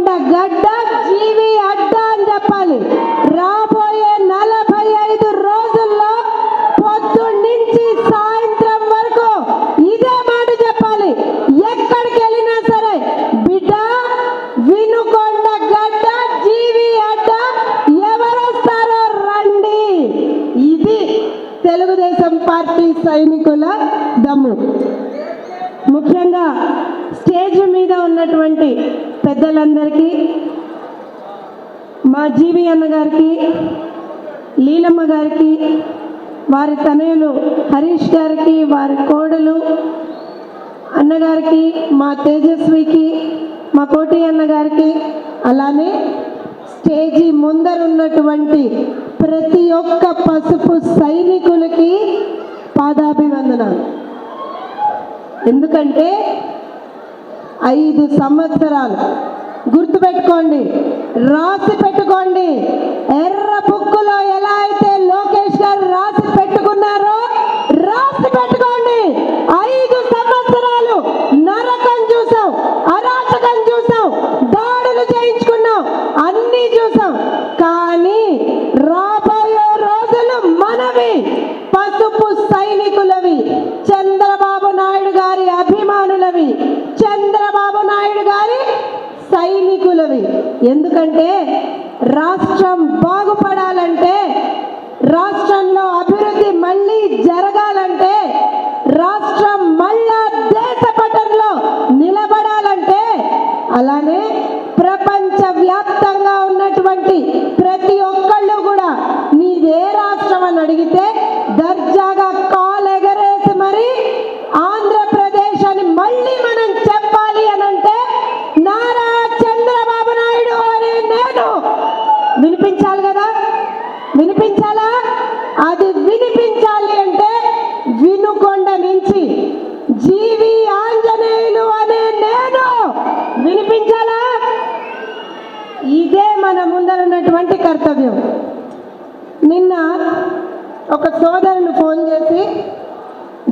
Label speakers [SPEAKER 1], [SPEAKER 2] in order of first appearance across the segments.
[SPEAKER 1] వినుకొండ గడ్డ జీవి అడ్డ అని చెప్పాలి. రాబోయే 45 రోజుల్లో పొద్దున్నుంచి సాయంత్రం వరకు ఇదే మాట చెప్పాలి. ఎక్కడికి వెళ్ళినా సరే బిడ్డ వినుకొండ గడ్డ జీవి అడ్డ, ఎవరు వస్తారో రండి. ఇది తెలుగుదేశం పార్టీ సైనికుల దమ్ము. ముఖ్యంగా స్టేజ్ మీద ఉన్నటువంటి పెద్దలందరికీ, మా జీవి అన్న గారికి, లీలమ్మ గారికి, వారి తనయులు హరీష్ గారికి, వారి కోడలు అన్నగారికి, మా తేజస్వికి, మా కోటి అన్న గారికి, అలానే స్టేజీ ముందరున్నటువంటి ప్రతి ఒక్క పసుపు సైనికులకి పాదాభివందనాలు. ఎందుకంటే 5 సంవత్సరాలు గుర్తుపెట్టుకోండి, రాసి పెట్టుకోండి. ఎర్ర బుక్కులో ఎలా అయితే లోకేష్ గారు రాసి పెట్టుకున్నారో రాసి పెట్టుకోండి. 5 సంవత్సరాలు నరకం చూసాం, అరాచకం చూసాం, దాడులు చేయించుకున్నాం, అన్నీ చూసాం. కానీ రాబోయే రోజులు మనవి, పసుపు సైనికులవి, చంద్రబాబు నాయుడు గారి అభిమానులవి, చంద్రబాబు నాయుడు గారి సైనికులవి. ఎందుకంటే రాష్ట్రం బాగుపడాలంటే, రాష్ట్రంలో అభివృద్ధి మళ్ళీ జరగాలంటే, రాష్ట్రం మళ్ళా దేశ పటంలో నిలబడాలంటే, అలానే ప్రపంచ వ్యాప్తంగా ఉన్నటువంటి ప్రతి ఒక్కళ్ళు కూడా నీదే రాష్ట్రం అని అడిగితే దర్జాగా కాలు ఎగరేసి మరి ఆంధ్రప్రదేశ్ అని మళ్ళీ మనం చెప్పాలి అని అంటే నారా చంద్రబాబు నాయుడు అని నేను వినిపించాలి కదా, వినిపించాలా? అది వినిపించాలి అంటే వినుకొండ నుంచి జీవి ఆంజనేయులు అనే నేను వినిపించాలా? ఇదే మన ముందరున్నటువంటి కర్తవ్యం. నిన్న ఒక సోదరులు ఫోన్ చేసి,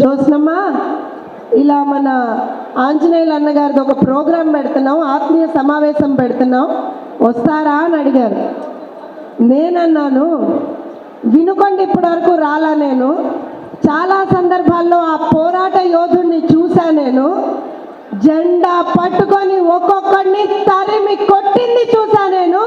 [SPEAKER 1] జోస్నమ్మ ఇలా మన ఆంజనేయులు అన్నగారిది ఒక ప్రోగ్రాం పెడుతున్నాం, ఆత్మీయ సమావేశం పెడుతున్నాం, వస్తారా అని అడిగారు. నేనన్నాను, వినుకొండ ఇప్పటి వరకు రాలా, నేను చాలా సందర్భాల్లో ఆ పోరాట యోధుడిని చూసా, నేను జెండా పట్టుకొని ఒక్కొక్కడిని తరిమి కొట్టింది చూసా నేను.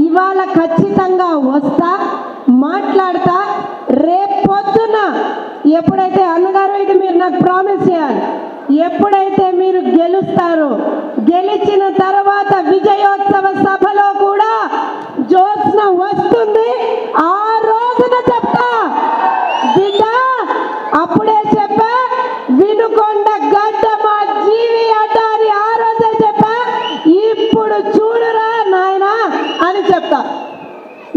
[SPEAKER 1] ఇవాళ ఖచ్చితంగా వస్తా, మాట్లాడతా. రేపొద్దున ఎప్పుడైతే అన్నగారు, ఇది మీరు నాకు ప్రామిస్ చేయాలి, ఎప్పుడైతే మీరు గెలుస్తారో, గెలిచిన తర్వాత విజయోత్సవ సభలో కూడా జ్యోత్స్న వస్తుంది. ఆ రోజున చెప్తా బిడ్డ, అప్పుడే చెప్పా వినుకొండ గడ్డ మా జీవి అడ్డ అని ఆ రోజే చెప్పా. ఇప్పుడు చూడురా నాయనా అని చెప్తా.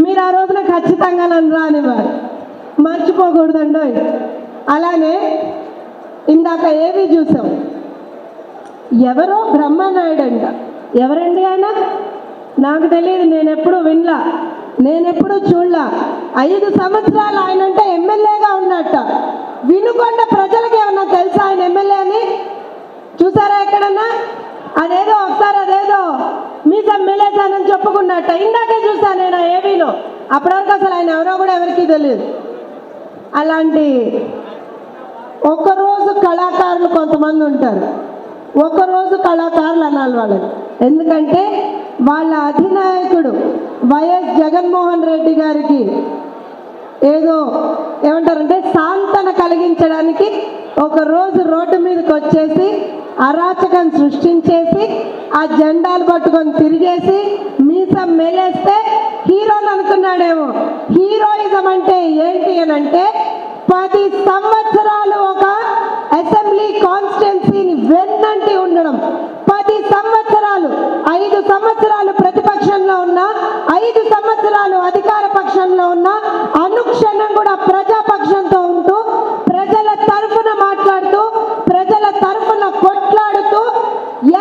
[SPEAKER 1] మీరు ఆ రోజున ఖచ్చితంగా నన్ను రానివ్వాలి, మర్చిపోకూడదండో. అలానే ఇందాక ఏవి చూసాం, ఎవరో బ్రహ్మనాయుడు అంట. ఎవరండి ఆయన? నాకు తెలియదు, నేనెప్పుడు వినలా, నేనెప్పుడు చూడలా. 5 సంవత్సరాలు ఆయన అంటే ఎమ్మెల్యేగా ఉన్నట్ట. వినుకొండ ప్రజలకి ఏమన్నా తెలుసా ఆయన ఎమ్మెల్యే అని? చూసారా ఎక్కడన్నా? అదేదో ఒకసారి అదేదో మీసం మెలేసానని చెప్పుకున్నట్ట ఇందాకే చూసాను నేను ఆ ఏవీలో. అప్పటివరకు అసలు ఆయన ఎవరో కూడా ఎవరికీ తెలియదు. అలాంటి ఒకరోజు కళాకారులు కొంతమంది ఉంటారు, ఒకరోజు కళాకారులు అనాలి వాళ్ళని. ఎందుకంటే వాళ్ళ అధినాయకుడు వైఎస్ జగన్మోహన్ రెడ్డి గారికి ఏదో ఏమంటారంటే సాంతన కలిగించడానికి ఒకరోజు రోడ్డు మీదకి వచ్చేసి అరాచకం సృష్టించేసి ఆ జెండాలు పట్టుకొని తిరిగేసి మీసం మెలేస్తే హీరోలు అనుకున్నాడేమో. హీరోయిజం అంటే ఏంటి అని అంటే 10 సంవత్సరాలు ఒక అసెంబ్లీ కాన్స్టిట్యున్సీని వెన్నంటి ఉండడం, 10 సంవత్సరాలు, 5 సంవత్సరాలు ప్రతిపక్షంలో ఉన్నా, 5 సంవత్సరాలు అధికార పక్షంలో ఉన్నా, అనుక్షణం కూడా ప్రజాపక్షంతో ఉంటూ ప్రజల తరఫున మాట్లాడుతూ ప్రజల తరఫున కొట్లాడుతూ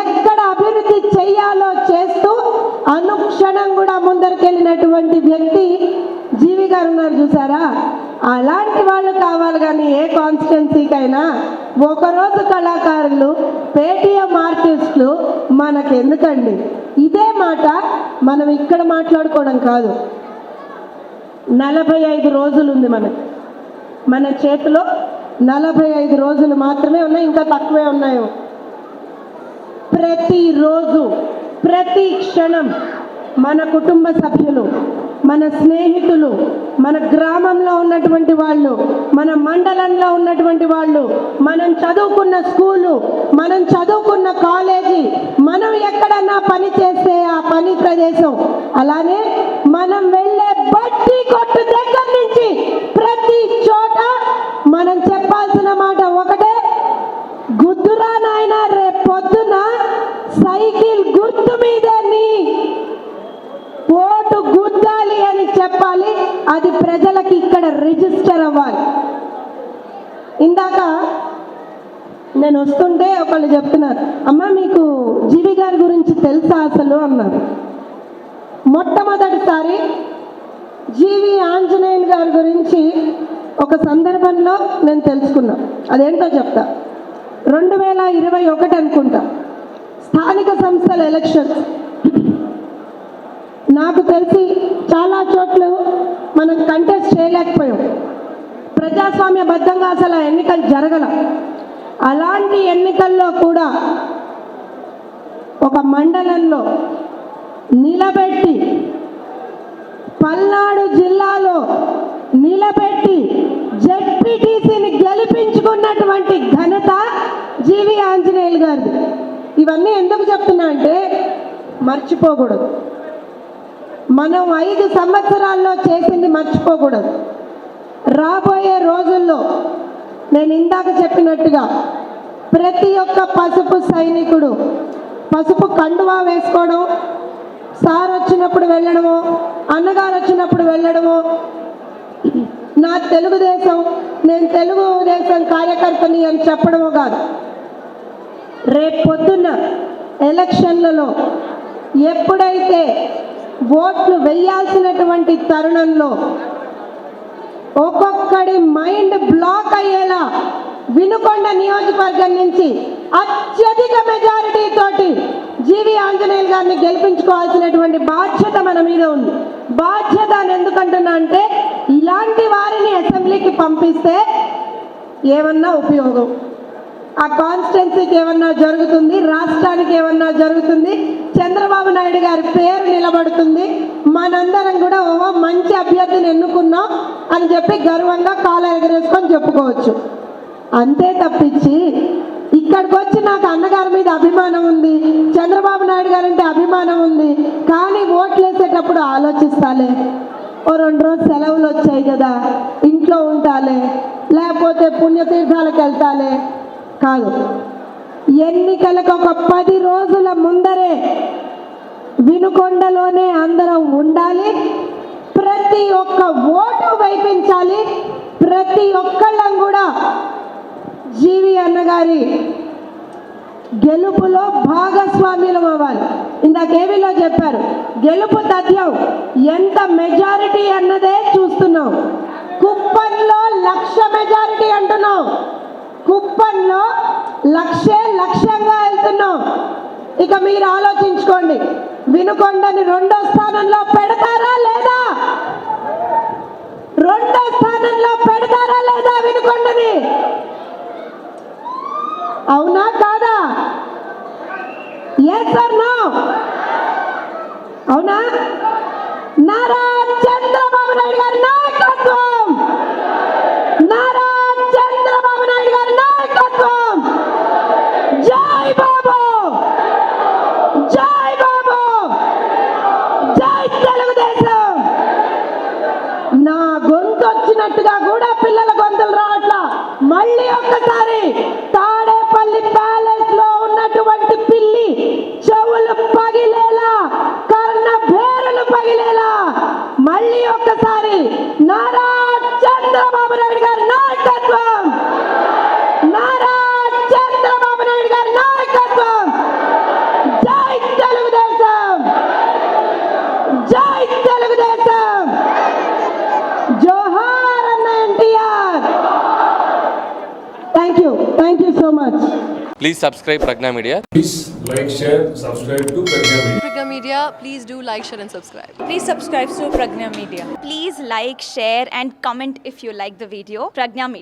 [SPEAKER 1] ఎక్కడ అభివృద్ధి చెయ్యాలో చేస్తూ అనుక్షణం కూడా ముందరికెళ్ళినటువంటి వ్యక్తి జీవి గారు ఉన్నారు చూసారా. అలాంటి వాళ్ళు కావాలి కానీ ఏ కాన్స్టిట్యున్సీకైనా ఒకరోజు కళాకారులు, పేటీఎం ఆర్టిస్టులు మనకెందుకండి? ఇదే మాట మనం ఇక్కడ మాట్లాడుకోవడం కాదు. 45 రోజులు ఉంది మన చేతిలో. 45 రోజులు మాత్రమే ఉన్నాయి, ఇంకా తక్కువే ఉన్నాయో. ప్రతిరోజు, ప్రతి క్షణం మన కుటుంబ సభ్యులు, మన స్నేహితులు, మన గ్రామంలో ఉన్నటువంటి వాళ్ళు, మన మండలంలో ఉన్నటువంటి వాళ్ళు, మనం చదువుకున్న స్కూలు, మనం చదువుకున్న కాలేజీ, మనం ఎక్కడన్నా పని చేస్తే ఆ పని ప్రదేశం, అలానే మనం వెళ్ళే బట్టి కొట్టు దగ్గర నుంచి ప్రతి చోట మనం చెప్పాల్సిన మాట ఒకటే, గుద్దురా నాయన రేపు పొద్దున సైకిల్ గుర్తు మీదే నీ ఓటు గుద్దాలి అని చెప్పాలి. అది ప్రజలకి ఇక్కడ రిజిస్టర్ అవ్వాలి. ఇందాక నేను వస్తుంటే ఒకళ్ళు చెప్తున్నారు, అమ్మ మీకు జీవి గారి గురించి తెలుసా అసలు అన్నారు. మొట్టమొదటిసారి జీవి ఆంజనేయులు గారి గురించి ఒక సందర్భంలో నేను తెలుసుకున్నా. అదేంటో చెప్తా. 2021 అనుకుంటా, స్థానిక సంస్థల ఎలక్షన్స్. నాకు తెలిసి చాలా చోట్ల మనం కంటెస్ట్ చేయలేకపోయాం. ప్రజాస్వామ్యబద్ధంగా అసలు ఎన్నికలు జరగల. అలాంటి ఎన్నికల్లో కూడా ఒక మండలంలో నిలబెట్టి, పల్నాడు జిల్లాలో నిలబెట్టి జెడ్పీటీసీని గెలిపించుకున్నటువంటి ఘనత జీవి ఆంజనేయులు గారిది. ఇవన్నీ ఎందుకు చెప్తున్నా అంటే మర్చిపోకూడదు. మనం 5 సంవత్సరాల్లో చేసింది మర్చిపోకూడదు. రాబోయే రోజుల్లో నేను ఇందాక చెప్పినట్టుగా ప్రతి ఒక్క పసుపు సైనికుడు పసుపు కండువా వేసుకోవడం, సార్ వచ్చినప్పుడు వెళ్ళడము, అన్నగారు వచ్చినప్పుడు వెళ్ళడము, నా తెలుగుదేశం, నేను తెలుగుదేశం కార్యకర్తని అని చెప్పడము కాదు. రేపు పొద్దున్న ఎలక్షన్లలో ఎప్పుడైతే ఓట్లు వేయాల్సినటువంటి తరుణంలో ఒక్కొక్కడి మైండ్ బ్లాక్ అయ్యేలా వినుకొండ నియోజకవర్గం నుంచి అత్యధిక మెజారిటీ తోటి జీవి ఆంజనేయులు గారిని గెలిపించుకోవాల్సినటువంటి బాధ్యత మన మీద ఉంది. బాధ్యత అని ఎందుకంటున్నా అంటే ఇలాంటి వారిని అసెంబ్లీకి పంపిస్తే ఏమన్నా ఉపయోగం, ఆ కాన్స్టిట్యున్సీకి ఏమన్నా జరుగుతుంది, రాష్ట్రానికి ఏమన్నా జరుగుతుంది, చంద్రబాబు నాయుడు గారి పేరు నిలబడుతుంది, మనందరం కూడా ఓ మంచి అభ్యర్థిని ఎన్నుకున్నాం అని చెప్పి గర్వంగా కాలు ఎగరేసుకొని చెప్పుకోవచ్చు. అంతే తప్పించి ఇక్కడికి వచ్చి నాకు అన్నగారి మీద అభిమానం ఉంది, చంద్రబాబు నాయుడు గారు అంటే అభిమానం ఉంది, కానీ ఓట్లు వేసేటప్పుడు ఆలోచిస్తాలే, ఓ 2 రోజులు సెలవులు వచ్చాయి కదా ఇంట్లో ఉంటాలే, లేకపోతే పుణ్యతీర్థాలకు వెళ్తాలే కాదు. ఎన్నికలకు ఒక 10 రోజుల ముందరే వినుకొండలోనే అందరం ఉండాలి. ప్రతి ఒక్క ఓటు వేయించాలి. ప్రతి ఒక్కళ్ళం కూడా జీవి అన్నగారి గెలుపులో భాగస్వామ్యులం అవ్వాలి. ఇందాక ఏవిలో చెప్పారు, గెలుపు తథ్యం ఎంత మెజారిటీ అన్నదే చూస్తున్నాం. కుప్పంలో 1,00,000 మెజారిటీ అంటున్నాం. కుప్పంలో 1,00,000 లక్ష్యంగా వెళ్తున్నాం. ఇక మీరు ఆలోచించుకోండి, వినుకొండని 2వ స్థానంలో పెడతారా లేదా? 2వ స్థానంలో పెడతారా లేదా వినుకొండని? అవునా కాదా? yes or no? అవునా? నారా చంద్రబాబు నాయుడు గారి నాయకత్వం, నారా చంద్రబాబు నాయుడు గారి నాయకత్వం. జై బాబు, జై బాబు, జై తెలుగుదేశం. నా గొంతు వచ్చినట్టుగా కూడా పిల్లల గొంతులు రావట్లా. మళ్ళీ ఒక్కసారి తాడేపల్లి ప్యాలెస్ లో ఉన్నటువంటి పిల్లి చెవులు పగిలేలా, కర్ణ భేరులు పగిలేలా మళ్ళీ ఒక్కసారి నారా చంద్రబాబు నాయుడు గారి నాయకత్వం, నారా చంద్రబాబు నాయుడు గారి నాయకత్వం. జై తెలుగుదేశం, జై తెలుగుదేశం. జోహార్ అన్న NTR. Thank you. So much.
[SPEAKER 2] Please subscribe Pragna Media.
[SPEAKER 3] Please like, share, subscribe to Pragna Media.
[SPEAKER 4] Pragna Media, please do like, share and subscribe.
[SPEAKER 5] Please subscribe to Pragna Media.
[SPEAKER 6] Please like, share and comment if you like the video. Pragna Media.